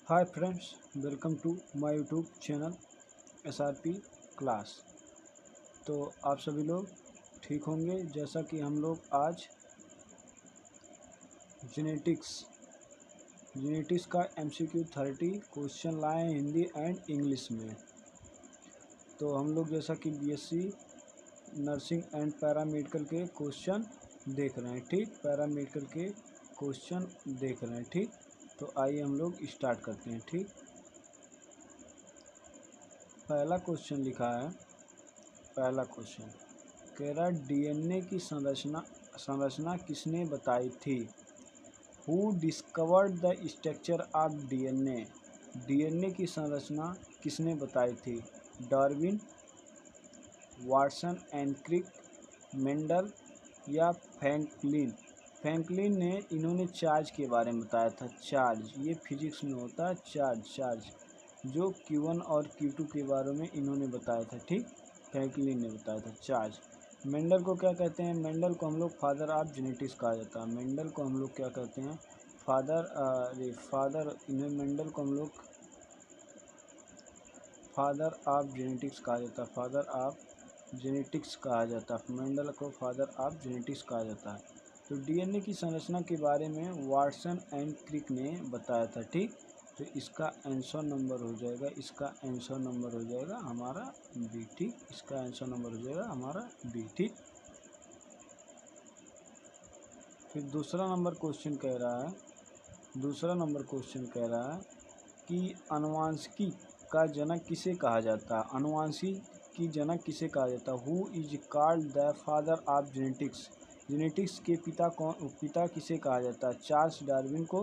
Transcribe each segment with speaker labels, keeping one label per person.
Speaker 1: Hi friends, welcome to my YouTube channel SRP class. तो आप सभी लोग ठीक होंगे। जैसा कि हम लोग आज जेनेटिक्स का एमसीक्यू 30 क्वेश्चन लाए हैं हिंदी एंड इंग्लिश में। तो हम लोग जैसा कि बीएससी नर्सिंग एंड पैरामेडिकल के क्वेश्चन देख रहे हैं, ठीक। पैरामेडिकल के क्वेश्चन देख रहे हैं, ठीक। तो आइए हम लोग स्टार्ट करते हैं, ठीक। पहला क्वेश्चन लिखा है। पहला क्वेश्चन कह रहा डीएनए की संरचना किसने बताई थी। Who discovered the structure of DNA. DNA की संरचना किसने बताई थी। Darwin, Watson and Crick, Mendel या फ्रैंकलिन। फ्रैंकलिन ने इन्होंने चार्ज के बारे में बताया था। चार्ज ये फिजिक्स में होता है। चार्ज जो Q1 और Q2 के बारे में इन्होंने बताया था, ठीक। फ्रैंकलिन ने बताया था चार्ज। मेंडल को क्या कहते हैं। मेंडल को हम लोग फादर ऑफ जेनेटिक्स कहा जाता है। मेंडल को हम लोग क्या कहते हैं, फादर इन्हें मेंडल को हम लोग फादर ऑफ जेनेटिक्स कहा जाता है। फादर ऑफ जेनेटिक्स कहा जाता है। मेंडल को फादर ऑफ जेनेटिक्स कहा जाता है। तो डीएनए की संरचना के बारे में वाटसन एंड क्रिक ने बताया था, ठीक। तो इसका आंसर नंबर हो जाएगा, इसका आंसर नंबर हो जाएगा हमारा बी, ठीक। इसका आंसर नंबर हो जाएगा हमारा बी, ठीक। फिर दूसरा नंबर क्वेश्चन कह रहा है कि अनुवांशिकी का जनक किसे कहा जाता है। अनुवांशिकी की जनक किसे कहा जाता है। Who is called the father of genetics. Genetics के पिता किसे कहा जाता है। चार्ल्स डार्विन को,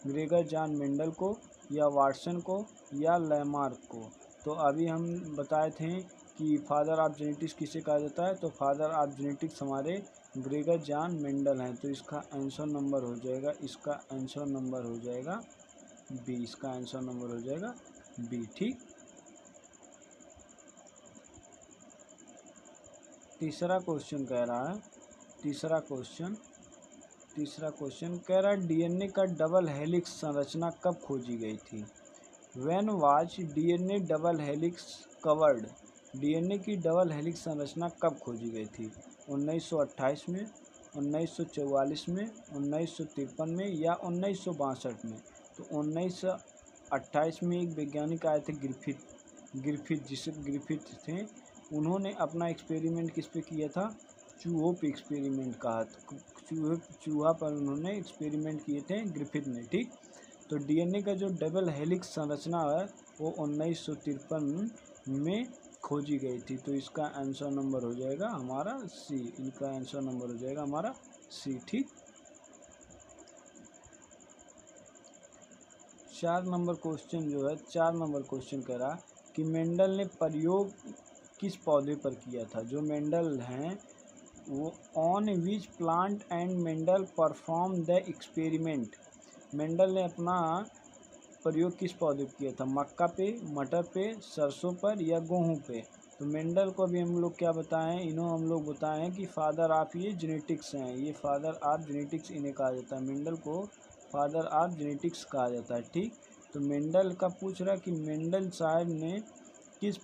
Speaker 1: ग्रेगर जॉन मेंडल को, या वाटसन को, या लैमार्क को। तो अभी हम बताए थे कि फादर ऑफ जेनेटिक्स किसे कहा जाता है। तो फादर ऑफ जेनेटिक्स हमारे ग्रेगर जॉन मेंडल हैं। तो इसका आंसर नंबर हो जाएगा, इसका आंसर नंबर हो जाएगा बी। इसका आंसर नंबर हो जाएगा बी, ठीक। तीसरा क्वेश्चन कह रहा है डीएनए का डबल हेलिक्स संरचना कब खोजी गई थी। When was DNA double helix covered. DNA की डबल हेलिक्स संरचना कब खोजी गई थी। 1928 में, 1944 में, 1953 में, या 1962 में। तो 1928 में एक वैज्ञानिक आए थे, ग्रिफिथ थे। उन्होंने अपना एक्सपेरिमेंट किस पे किया था। चूहों पे एक्सपेरिमेंट कहा। चूहा पर उन्होंने एक्सपेरिमेंट किए थे ग्रिफिथ ने, ठीक। तो डीएनए का जो डबल हेलिक्स संरचना है वो 1953 में खोजी गई थी। तो इसका आंसर नंबर हो जाएगा हमारा सी। इनका आंसर नंबर हो जाएगा हमारा सी, ठीक। 4 नंबर क्वेश्चन कह रहा कि मेंडल ने प्रयोग किस पौधे पर किया था। जो मेंडल हैं वो on which plant and Mendel perform the experiment. Mendel ने अपना प्रयोग किस पौधे पर किया था। मक्का पे, मटर पे, सरसों पर, या गेहूँ पे। तो मेंडल को भी हम लोग क्या बताएं, हम लोग बताएं कि फादर ऑफ ये जेनेटिक्स हैं। ये फादर ऑफ जेनेटिक्स इन्हें कहा जाता है। मेंडल को फादर ऑफ जेनेटिक्स कहा जाता है, ठीक। तो मेंडल का पूछ रहा कि मेंडल साहब ने किस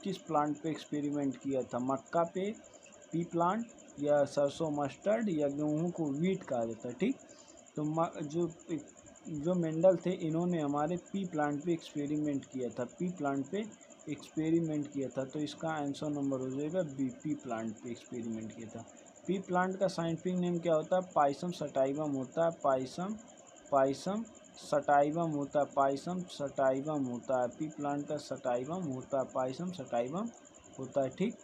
Speaker 1: किस प्लांट पे एक्सपेरिमेंट किया था। मक्का पे, पी प्लांट, या सरसों मस्टर्ड, या गेहूँ को वीट कहा जाता है, ठीक। तो जो मेंडल थे इन्होंने हमारे पी प्लांट पे एक्सपेरिमेंट किया था। पी प्लांट पे एक्सपेरिमेंट किया था। तो इसका आंसर नंबर हो जाएगा बी। पी प्लांट पे एक्सपेरिमेंट किया था। पी प्लांट का साइंटिफिक नेम क्या होता है। पाइसम सटाइवम होता है। पाइसम सटाइवम होता है। पाइसम सटाइवम होता है। पी प्लांट का सटाइवम होता है, पाइसम सटाइवम होता है, ठीक।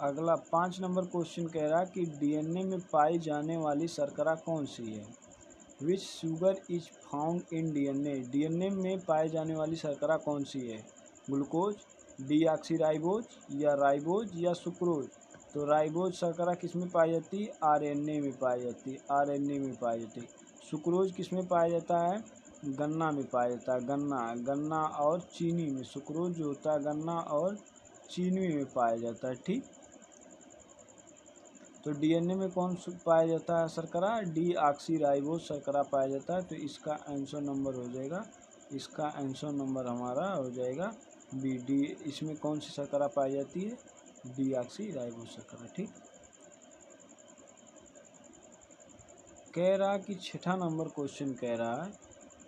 Speaker 1: अगला 5 नंबर क्वेश्चन कह रहा है कि डीएनए में पाई जाने वाली शर्करा कौन सी है। Which sugar is found in DNA. DNA में पाए जाने वाली शर्करा कौन सी है। ग्लूकोज, डीऑक्सीराइबोज, या राइबोज, या सुक्रोज। तो राइबोज शर्करा किस में पाई जाती है। आरएनए में पाई जाती है। आरएनए में पाई जाती है। सुक्रोज किस में पाया जाता है। गन्ना में पाया जाता है। गन्ना और चीनी में। सुक्रोज जो होता है गन्ना और चीनी में पाया जाता है, ठीक। तो डीएनए में कौन पाया जाता है शर्करा? डी ऑक्सी राइबोज शर्करा पाया जाता है। तो इसका आंसर नंबर हो जाएगा, इसका आंसर नंबर हमारा हो जाएगा बी डी। इसमें कौन सी शर्करा पाई जाती है? डी ऑक्सी राइबोज शर्करा। ठीक, कह रहा कि 6ठा नंबर क्वेश्चन कह रहा है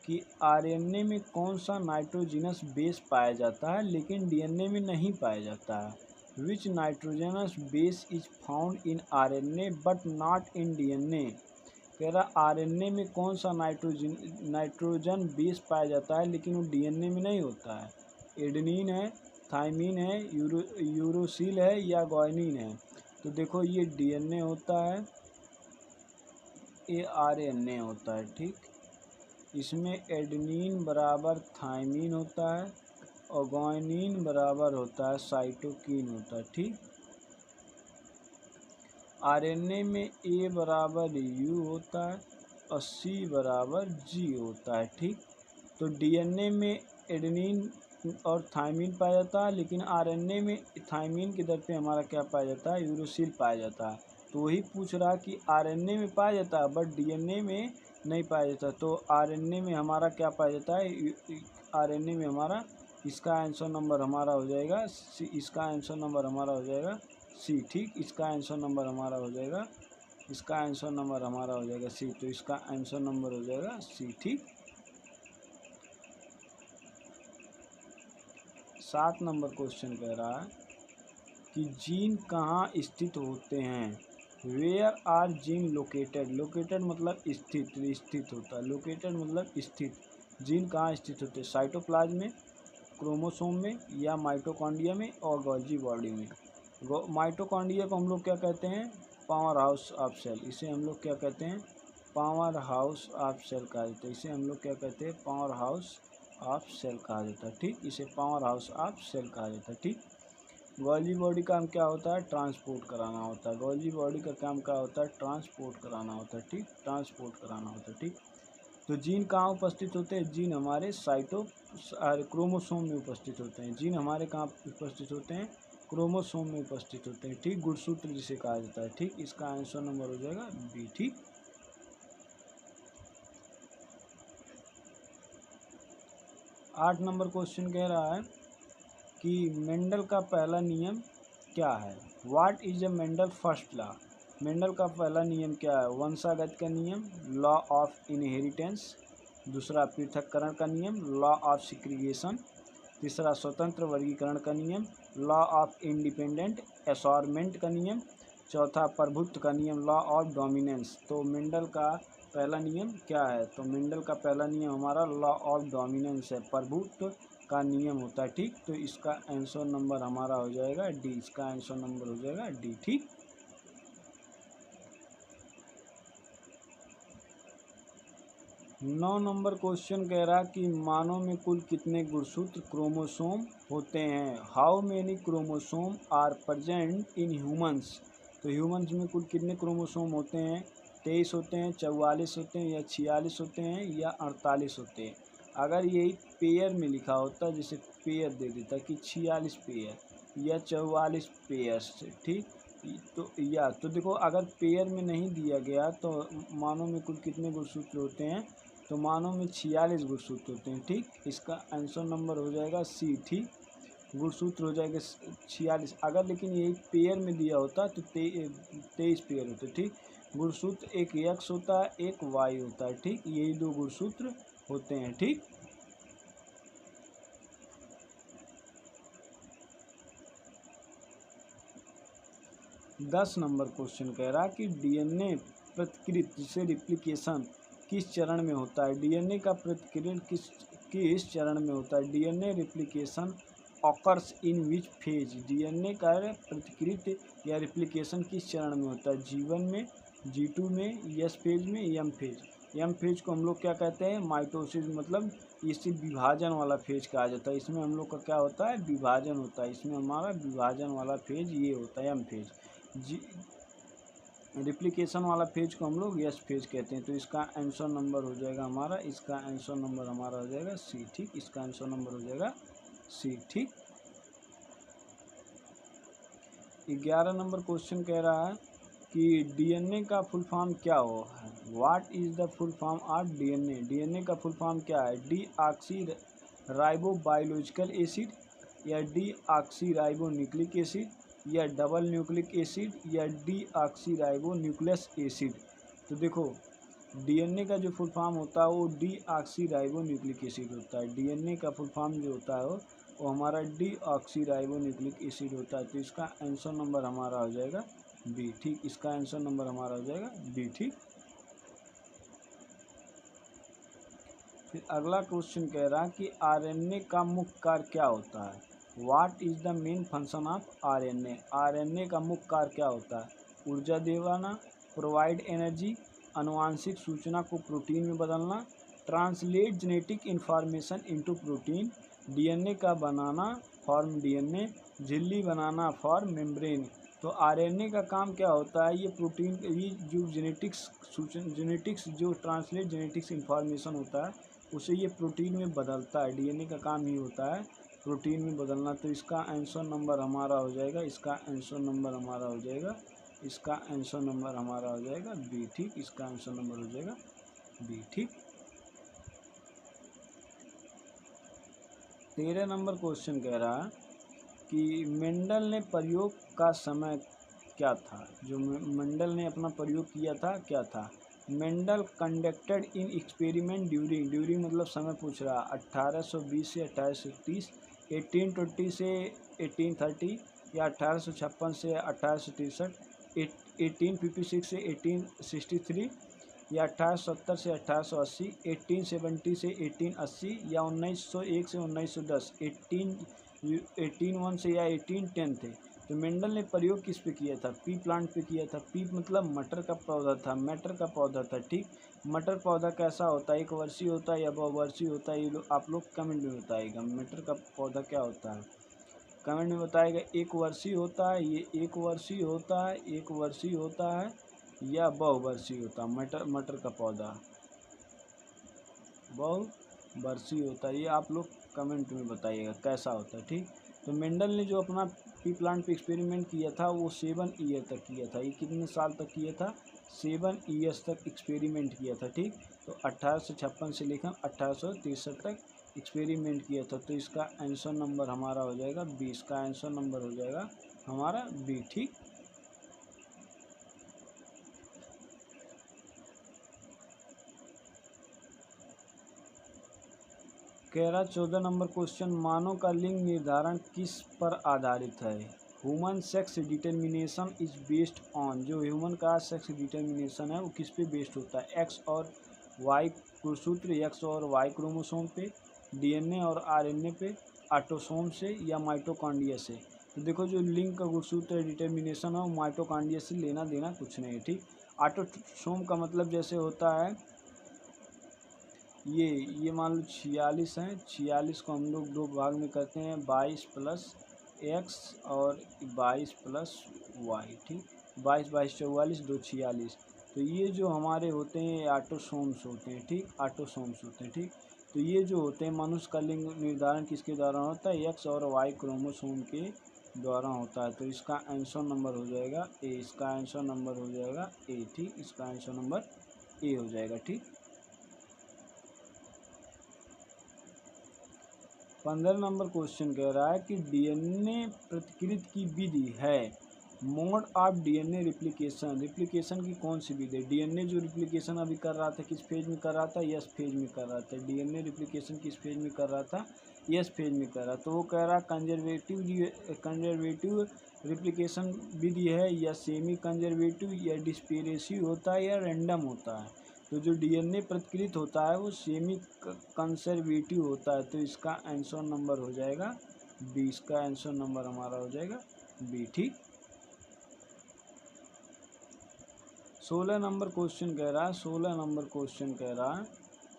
Speaker 1: कि आरएनए में कौन सा नाइट्रोजनस बेस पाया जाता है लेकिन डीएनए में नहीं पाया जाता है? Which nitrogenous base is found in RNA but not in DNA. कह रहा आरएनए में कौन सा नाइट्रोजन बेस पाया जाता है लेकिन वो डीएनए में नहीं होता है? एडेनिन है, थाइमिन है, यूरोसिल है या ग्वानिन है? तो देखो ये डीएनए होता है, ये आरएनए होता है। ठीक, इसमें एडेनिन बराबर थाइमिन होता है और ग्वानिन बराबर होता है साइटोकिन होता है। ठीक, आरएनए में ए बराबर यू होता है और सी बराबर जी होता है। ठीक, तो डीएनए में एडेनिन और थाइमिन पाया जाता है लेकिन आरएनए में थाइमिन के दर पे हमारा क्या पाया जाता है? यूरोसिल पाया जाता है। तो वही पूछ रहा कि आरएनए में पाया जाता है बट डीएनए में नहीं पाया जाता। तो आरएनए में हमारा क्या पाया जाता है? आरएनए में हमारा, इसका आंसर नंबर हमारा हो जाएगा सी। इसका आंसर नंबर हमारा हो जाएगा सी। ठीक, इसका आंसर नंबर हमारा हो जाएगा, इसका आंसर नंबर हमारा हो जाएगा सी। तो इसका आंसर नंबर हो जाएगा सी। ठीक, 7 नंबर क्वेश्चन कह रहा है कि जीन कहाँ स्थित होते हैं? Where are gene located. Located मतलब स्थित, स्थित होता है। लोकेटेड मतलब स्थित। जीन कहाँ स्थित होते हैं? साइटोप्लाज्म में, क्रोमोसोम में या माइटोकॉन्ड्रिया में और गोल्जी बॉडी में। माइटोकॉन्ड्रिया को हम लोग क्या कहते हैं? Power house of cell. इसे हम लोग क्या कहते हैं? पावर हाउस ऑफ सेल कहा जाता है। इसे हम लोग क्या कहते हैं? पावर हाउस ऑफ सेल कहा जाता है। ठीक, इसे पावर हाउस ऑफ सेल कहा जाता है। ठीक, गोल्जी बॉडी का काम क्या होता है? ट्रांसपोर्ट कराना होता है। गोल्जी बॉडी का काम क्या होता है? ट्रांसपोर्ट कराना होता है। ठीक, ट्रांसपोर्ट कराना होता है। ठीक, तो जीन कहाँ उपस्थित होते हैं? जीन हमारे क्रोमोसोम में उपस्थित होते हैं। जीन हमारे कहाँ उपस्थित होते हैं? क्रोमोसोम में उपस्थित होते हैं। ठीक, गुणसूत्र जिसे कहा जाता है। ठीक, इसका आंसर नंबर हो जाएगा बी। ठीक, 8 नंबर क्वेश्चन कह रहा है कि मेंडल का पहला नियम क्या है? What is the Mendel first law. Mendel का पहला नियम क्या है? वंशागत का नियम, लॉ ऑफ इनहेरिटेंस। दूसरा पृथक्करण का नियम, लॉ ऑफ सिग्रीगेशन। तीसरा स्वतंत्र वर्गीकरण का नियम, लॉ ऑफ इंडिपेंडेंट असॉर्टमेंट का नियम। चौथा प्रभुत्व का नियम, लॉ ऑफ डोमिनेंस। तो मेंडल का पहला नियम क्या है? तो मेंडल का पहला नियम हमारा लॉ ऑफ डोमिनेंस है, प्रभुत्व का नियम होता है। ठीक, तो इसका आंसर नंबर हमारा हो जाएगा डी। इसका आंसर नंबर हो जाएगा डी। ठीक, 9 नंबर क्वेश्चन कह रहा कि मानव में कुल कितने गुणसूत्र क्रोमोसोम होते हैं? How many chromosome are present in humans. तो ह्यूमंस में कुल कितने क्रोमोसोम होते हैं? 23 होते हैं, 44 होते हैं या 46 होते हैं या 48 होते हैं? अगर यही पेयर में लिखा होता, जैसे पेयर दे देता कि 46 पेयर या 44 पेयर्स। ठीक, तो देखो अगर पेयर में नहीं दिया गया तो मानव में कुल कितने गुणसूत्र होते हैं? तो मानव में 46 गुणसूत्र होते हैं। ठीक, इसका आंसर नंबर हो जाएगा सी। ठीक, गुणसूत्र हो जाएगा 46। अगर लेकिन यही पेयर में दिया होता तो 23 पेयर होते। ठीक, गुणसूत्र एक एक्स होता है, एक वाई होता है। ठीक, यही दो गुणसूत्र होते हैं। ठीक, 10 नंबर क्वेश्चन कह रहा कि डीएनए प्रतिकृति से रिप्लिकेशन किस चरण में होता है? डीएनए का प्रतिकृति किस चरण में होता है? DNA replication occurs in which phase. DNA का प्रतिकृति या रिप्लिकेशन किस चरण में होता है? G1 में, G2 में, एस फेज में, एम फेज। एम फेज को हम लोग क्या कहते हैं? माइटोसिस, मतलब इसे विभाजन वाला फेज कहा जाता है। इसमें हम लोग का क्या होता है? विभाजन होता है। इसमें हमारा विभाजन वाला फेज ये होता है, एम फेज। जी, रिप्लिकेशन वाला फेज को हम लोग यस फेज कहते हैं। तो इसका आंसर नंबर हो जाएगा हमारा, इसका आंसर नंबर हमारा हो जाएगा सी। ठीक, इसका आंसर नंबर हो जाएगा सी। ठीक, 11 नंबर क्वेश्चन कह रहा है कि डीएनए का फुल फॉर्म क्या हो है, what is the full form of DNA. DNA का फुल फॉर्म क्या है, डीऑक्सी राइबो बायोलॉजिकल एसिड, या डीऑक्सी राइबो न्यूक्लिक एसिड, या डबल न्यूक्लिक एसिड, या डीऑक्सी राइबो न्यूक्लियस एसिड। तो देखो डीएनए का जो फुल फॉर्म होता है वो डीऑक्सी राइबो न्यूक्लिक एसिड होता है। डीएनए का फुल फॉर्म जो होता है वो हमारा डीऑक्सी राइबो न्यूक्लिक एसिड होता है। तो इसका आंसर नंबर हमारा हो जाएगा बी। ठीक, इसका आंसर नंबर हमारा हो जाएगा बी। ठीक, फिर अगला क्वेश्चन कह रहा है कि आरएनए का मुख्य कार्य क्या होता है, what is the main function of RNA. RNA का मुख्य कार्य क्या होता है, ऊर्जा दिलाना, प्रोवाइड एनर्जी, आनुवांशिक सूचना को प्रोटीन में बदलना, translate genetic information into protein, DNA का बनाना फॉर्म डीएनए, झिल्ली बनाना फॉर्म मेम्ब्रेन। तो आरएनए का काम क्या होता है, ये प्रोटीन, ये जो जेनेटिक्स जो ट्रांसलेट जेनेटिक्स इंफॉर्मेशन होता है उसे ये प्रोटीन में बदलता है। डीएनए का काम ही होता है प्रोटीन में बदलना। तो इसका आंसर नंबर हमारा हो जाएगा, इसका आंसर नंबर हमारा हो जाएगा, इसका आंसर नंबर हमारा हो जाएगा बी। ठीक, इसका आंसर नंबर हो जाएगा बी। ठीक, 13 नंबर क्वेश्चन कह रहा है कि मेंडल ने प्रयोग का समय क्या था। जो मेंडल ने अपना प्रयोग किया था क्या था। Mendel conducted in experiment during मतलब समय पूछ रहा, 1820 से 1830, 1820 से 1830, या 1856 से 1863, 1856 से 1863, या 1870 से 1880, 1870 से 1880, या 1901 से 1910, 1801 से या 1810 थे। तो मेंडल ने प्रयोग किस पे किया था, पी प्लांट पे किया था। पी मतलब मटर का पौधा था, मटर का पौधा था। ठीक, मटर पौधा कैसा होता है, एक वर्षीय होता है या बहुवर्षीय होता है, ये आप लोग कमेंट में बताइएगा। मटर का पौधा क्या होता है, कमेंट में बताइएगा। एक वर्षीय होता है, ये एक वर्षीय होता है, एक वर्षीय होता है या बहुवर्षीय होता है। मटर का पौधा बहुवर्षीय होता है, ये आप लोग कमेंट में बताइएगा कैसा होता है। ठीक, तो मेंडल ने जो अपना पी प्लांट पे एक्सपेरिमेंट किया था वो 7 ईयर तक किया था। ये कितने साल तक किया था, 7 ईयर्स तक एक्सपेरिमेंट किया था। ठीक, तो 1856 से लेकर 1863 तक एक्सपेरिमेंट किया था। तो इसका आंसर नंबर हमारा हो जाएगा बी। इसका आंसर नंबर हो जाएगा हमारा बी। ठीक, कह रहा 14 नंबर क्वेश्चन, मानव का लिंग निर्धारण किस पर आधारित है। Human sex determination is based on. जो ह्यूमन का सेक्स डिटर्मिनेशन है वो किस पे बेस्ड होता है, एक्स और वाई गुणसूत्र, एक्स और वाई क्रोमोसोम पे, डीएनए और आरएनए पे, ऑटोसोम से, या माइटोकॉन्ड्रिया से। तो देखो जो लिंग का गुणसूत्र डिटर्मिनेशन है वो माइटोकॉन्ड्रिया से लेना देना कुछ नहीं है। ठीक, ऑटोसोम का मतलब जैसे होता है ये मान लो 46 हैं, 46 को हम लोग दो भाग में करते हैं, 22 प्लस एक्स और 22 प्लस वाई। ठीक, 22 22 44, 2 46। तो ये जो हमारे होते हैं ऑटोसोम्स होते हैं। ठीक, ऑटोसोम्स होते हैं। ठीक, तो ये जो होते हैं मनुष्य का लिंग निर्धारण किसके द्वारा होता है, एक्स और वाई क्रोमोसोम के द्वारा होता है। तो इसका आंसर नंबर हो जाएगा ए। इसका आंसर नंबर हो जाएगा ए। ठीक, इसका आंसर नंबर ए हो जाएगा। ठीक, 15 नंबर क्वेश्चन कह रहा है कि डीएनए प्रतिकृति की विधि है, mode of DNA replication. Replication की कौन सी विधि है। डीएनए जो रिप्लिकेशन अभी कर रहा था किस फेज में कर रहा था, यस फेज में कर रहा था। डीएनए रिप्लिकेशन किस फेज में कर रहा था, यस फेज में कर रहा। तो वो कह रहा कंजर्वेटिव रिप्लिकेशन विधि है, या सेमी कंजर्वेटिव, या डिस्पेरेसिव होता है, या रैंडम होता है। तो जो डीएनए प्रतिकृत होता है वो सेमी कंजर्वेटिव होता है। तो इसका आंसर नंबर हो जाएगा बी। इसका आंसर नंबर हमारा हो जाएगा बी। ठीक, 16 नंबर क्वेश्चन कह रहा है, 16 नंबर क्वेश्चन कह रहा है,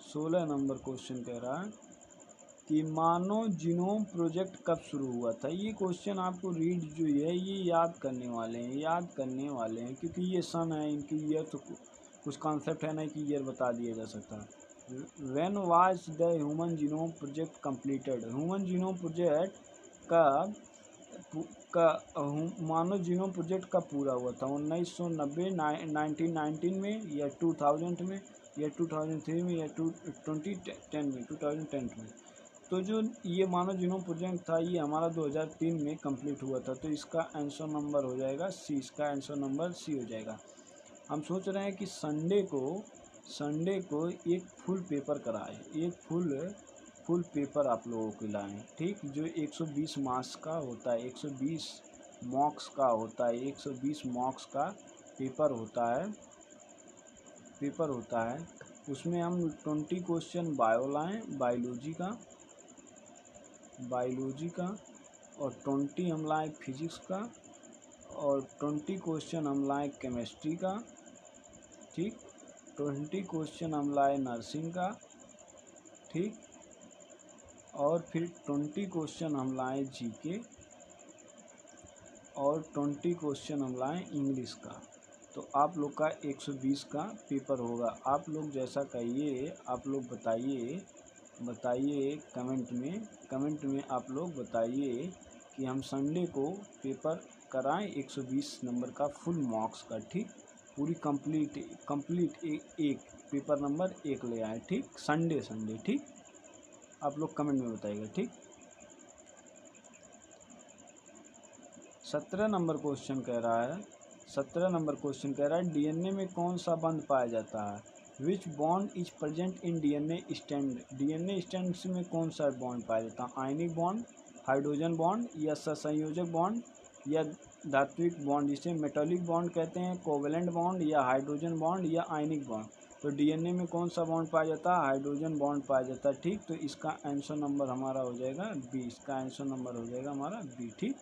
Speaker 1: 16 नंबर क्वेश्चन कह रहा है कि मानव जीनोम प्रोजेक्ट कब शुरू हुआ था। ये क्वेश्चन आपको रीड जो है ये याद करने वाले हैं, याद करने वाले हैं, क्योंकि ये सन है, इनकी ईयर तो कुछ कॉन्सेप्ट है ना कि ईयर बता दिया जा सकता है। When was the human genome project completed. Human genome project का का मानव जीनोम प्रोजेक्ट कब पूरा हुआ था? 1990, 1919 में, या 2000 में, या 2003 में, या 2010 में, 2010 में? तो जो ये मानव जीनोम प्रोजेक्ट था ये हमारा 2003 में कंप्लीट हुआ था। तो इसका आंसर नंबर हो जाएगा सी, इसका आंसर नंबर सी हो जाएगा। हम सोच रहे हैं कि संडे को एक फुल पेपर कराएं, एक फुल पेपर आप लोगों को लाएं, ठीक, जो 120 मार्क्स का होता है, 120 मार्क्स का होता है, 120 मार्क्स का पेपर होता है। उसमें हम 20 क्वेश्चन बायो लाएँ, बायोलॉजी का, और 20 हम लाएँ फिजिक्स का, और 20 क्वेश्चन हम लाएँ केमिस्ट्री का, ठीक, 20 क्वेश्चन हम लाएँ नर्सिंग का, ठीक, और फिर 20 क्वेश्चन हम लाएँ जीके, और 20 क्वेश्चन हम लाएँ इंग्लिश का। तो आप लोग का 120 का पेपर होगा। आप लोग जैसा कहिए, आप लोग बताइए कमेंट में आप लोग बताइए कि हम संडे को पेपर कराएं 120 नंबर का फुल मार्क्स का, ठीक, पूरी कंप्लीट एक पेपर नंबर 1 ले आए, ठीक, संडे, ठीक, आप लोग कमेंट में बताइएगा, ठीक। 17 नंबर क्वेश्चन कह रहा है डीएनए में कौन सा बॉन्ड पाया जाता है? विच bond is present in DNA stand? DNA stand में कौन सा बॉन्ड पाया जाता है? आयनिक बॉन्ड, हाइड्रोजन बॉन्ड, या सहसंयोजक बॉन्ड, या धात्विक बॉन्ड, जिसे मेटालिक बॉन्ड कहते हैं, कोवेलेंट बॉन्ड, या हाइड्रोजन बॉन्ड, या आयनिक बॉन्ड? तो डीएनए में कौन सा बॉन्ड पाया जाता है? हाइड्रोजन बॉन्ड पाया जाता है, ठीक। तो इसका आंसर नंबर हमारा हो जाएगा बी, इसका आंसर नंबर हो जाएगा हमारा बी, ठीक।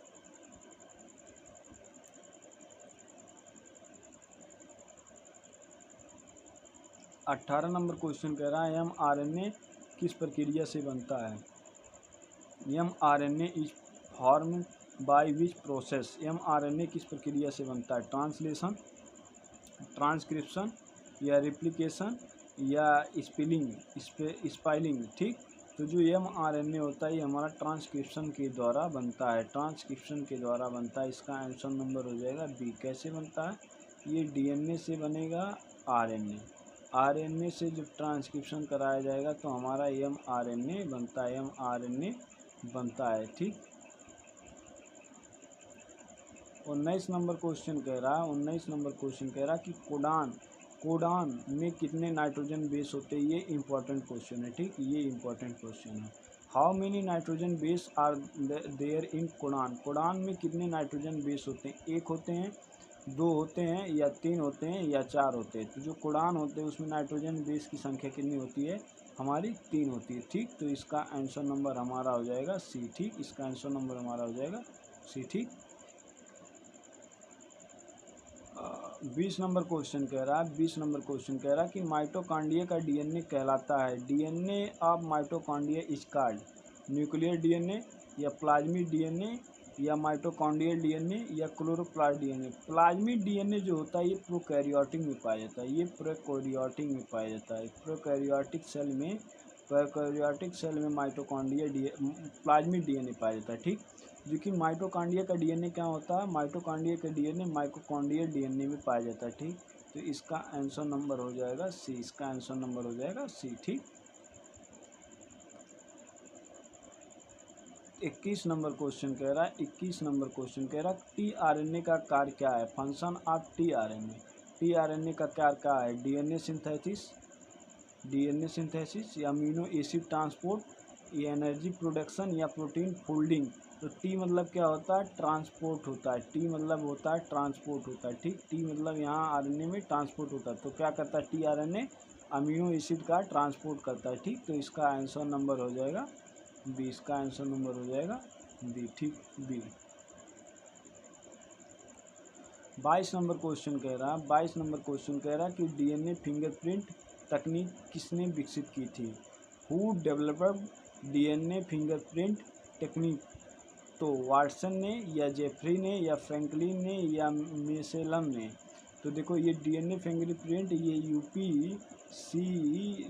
Speaker 1: 18 नंबर क्वेश्चन कह रहा है mRNA किस प्रक्रिया से बनता है? mRNA is form by which process? mRNA किस प्रक्रिया से बनता है? ट्रांसलेशन, ट्रांसक्रिप्शन, या रिप्लिकेशन, या स्पाइलिंग, ठीक। तो जो mRNA होता है ये हमारा ट्रांसक्रिप्शन के द्वारा बनता है, इसका आंसर नंबर हो जाएगा बी। कैसे बनता है? ये डीएनए से बनेगा आरएनए से जब ट्रांसक्रिप्शन कराया जाएगा तो हमारा mRNA बनता है, ठीक। 19 नंबर क्वेश्चन कह रहा कि कोडान में कितने नाइट्रोजन बेस होते हैं? ये इंपॉर्टेंट क्वेश्चन है, ठीक, ये इंपॉर्टेंट क्वेश्चन है। How many nitrogen base are there in codon? Codon में कितने नाइट्रोजन बेस होते हैं? 1 होते हैं, 2 होते हैं, या 3 होते हैं, या 4 होते हैं? तो जो कोडान होते हैं उसमें नाइट्रोजन बेस की संख्या कितनी होती है? हमारी 3 होती है, ठीक। तो इसका आंसर नंबर हमारा हो जाएगा सी, ठीक, इसका आंसर नंबर हमारा हो जाएगा सी, ठीक। 20 नंबर क्वेश्चन कह रहा है कि माइटोकॉन्ड्रिया का डीएनए कहलाता है। DNA of mitochondria is called nuclear DNA, या प्लाज्मिक डीएनए, या माइटोकॉन्ड्रियल डीएनए, या क्लोरोप्लास्ट डीएनए? प्लाज्मिक डीएनए जो होता है ये प्रोकैरियोटिक में पाया जाता है, प्रोकैरियोटिक सेल में माइटोकॉन्ड्रिया प्लाज्मिक डीएनए पाया जाता है, ठीक। जो कि माइटोकॉन्ड्रिया का डीएनए क्या होता है? माइटोकॉन्ड्रिया का डीएनए माइटोकॉन्ड्रियल डीएनए में पाया जाता है, ठीक। तो इसका आंसर नंबर हो जाएगा सी, इसका आंसर नंबर हो जाएगा सी, ठीक। 21 नंबर क्वेश्चन कह रहा है टीआरएनए का कार्य क्या है? फंक्शन ऑफ टीआरएनए का कार्य क्या है? डीएनए सिंथेसिस, या अमीनो एसिड ट्रांसपोर्ट, या एनर्जी प्रोडक्शन, या प्रोटीन फोल्डिंग? तो टी मतलब क्या होता है? ट्रांसपोर्ट होता है, टी मतलब होता है ट्रांसपोर्ट होता है, ठीक। टी मतलब यहाँ आरएनए में ट्रांसपोर्ट होता है। तो क्या करता है टीआरएनए? अमीनो एसिड का ट्रांसपोर्ट करता है, ठीक। तो इसका आंसर नंबर हो जाएगा बी, इसका आंसर नंबर हो जाएगा बी, ठीक, बी। 22 नंबर क्वेश्चन कह रहा कि डीएनए फिंगरप्रिंट तकनीक किसने विकसित की थी? Who developed DNA fingerprint technique? तो वाटसन ने, या जेफरी ने, या फ्रैंकलिन ने, या मेसेलम ने? तो देखो ये डीएनए फिंगरप्रिंट ये यूपी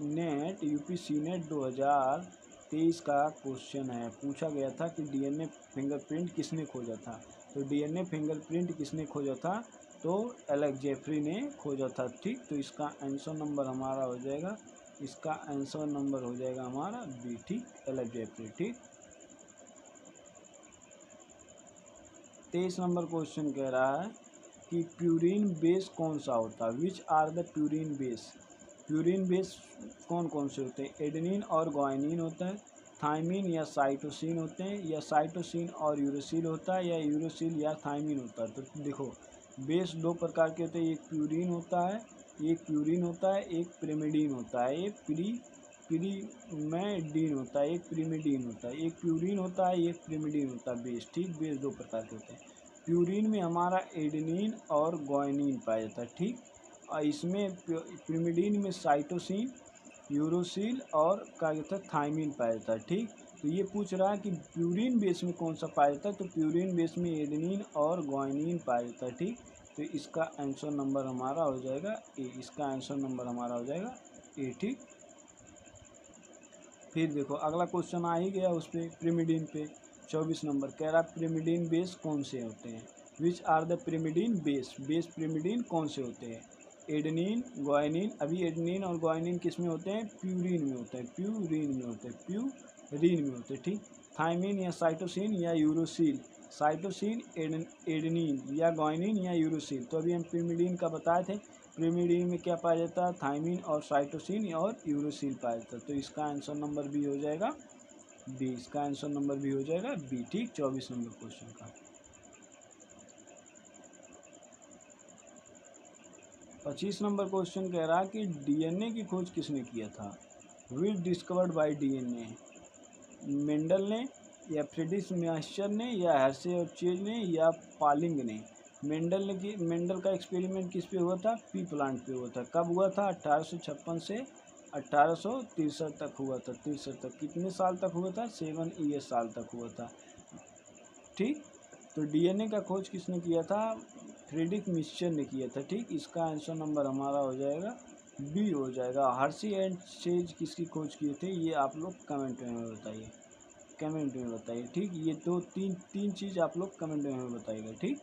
Speaker 1: नेट 2023 का क्वेश्चन है। पूछा गया था कि डीएनए फिंगरप्रिंट किसने खोजा था? तो डीएनए फिंगरप्रिंट किसने खोजा था? तो एलेक्स जेफरी ने खोजा था। ठीक, तो इसका आंसर नंबर हमारा हो जाएगा, इसका आंसर नंबर हो जाएगा हमारा बी। ठीक, एलेक्स जेफरी। ठीक, 23 नंबर क्वेश्चन कह रहा है कि प्यूरिन बेस कौन सा होता है? Which are the purine base? Purine base कौन कौन से होते हैं? एडेनिन और ग्वानिन होता है, थायमिन या साइटोसिन होते हैं, या साइटोसिन और यूरोसिल होता है, या यूरोसिल या थायमिन होता है। तो देखो, बेस दो प्रकार के होते हैं, एक प्यूरिन होता है, एक प्यूरिन होता है, एक पिरिमिडीन होता है, एक पिरिमेडीन होता है, एक पिरिमिडीन होता है। एक प्यूरिन होता है, एक पिरिमिडीन होता है बेस। ठीक, बेस दो प्रकार के होते हैं। प्यूरिन में हमारा एडेनिन और ग्वानिन पाया जाता है। ठीक, और इसमें पिरिमिडीन में साइटोसिन, यूरोसिल और क्या कहता है थायमिन पाया जाता है। ठीक, तो ये पूछ रहा है कि प्यूरिन बेस में कौन सा पाया जाता है? तो प्यूरिन बेस में एडेनिन और ग्वानिन पाया जाता है। ठीक, तो इसका आंसर नंबर हमारा हो जाएगा ए, इसका आंसर नंबर हमारा हो जाएगा ए। ठीक, फिर देखो अगला क्वेश्चन आ ही गया उस पर, पिरिमिडीन पे। 24 नंबर कह रहा पिरिमिडीन बेस कौन से होते हैं? Which are the pyrimidine base? Base pyrimidine कौन से होते हैं? Adenine, guanine. अभी एडेनिन और ग्वानिन किस में होते हैं? प्यूरिन में होते हैं, प्यूरिन में होते हैं, प्यूरिन में होते हैं। ठीक, थायमिन या साइटोसिन या यूरोसिल? साइटोसिन, एडेनिन या ग्वानिन या यूरोसिल। तो अभी हम पिरिमिडीन का बताए थे, पिरिमिडीन में क्या पाया जाता है? थायमिन और साइटोसिन और यूरोसिल पाया जाता है। तो इसका आंसर नंबर भी हो जाएगा बी, इसका आंसर नंबर भी हो जाएगा बी। ठीक, 24 नंबर क्वेश्चन का। 25 नंबर क्वेश्चन कह रहा कि डीएनए की खोज किसने किया था? विच डिस्कवर्ड बाय डीएनए? मेंडल ने, या फ्रेडरिक मास्टर ने, या हर्शे और चेज ने, या पालिंग ने? मेंडल का एक्सपेरिमेंट किस पे हुआ था? पी प्लांट पे हुआ था। कब हुआ था? 1856 से 1863 तक हुआ था। 63 तक, कितने साल तक हुआ था? 7 ईयर साल तक हुआ था। ठीक, तो डीएनए का खोज किसने किया था? फ्रेडरिक मिक्सचर ने किया था। ठीक, इसका आंसर नंबर हमारा हो जाएगा बी हो जाएगा। हर्शी एंड चेज किसकी खोज किए थे? ये आप लोग कमेंट में बताइए, कमेंट में बताइए। ठीक, ये दो तीन चीज़ आप लोग कमेंट में बताइएगा। ठीक।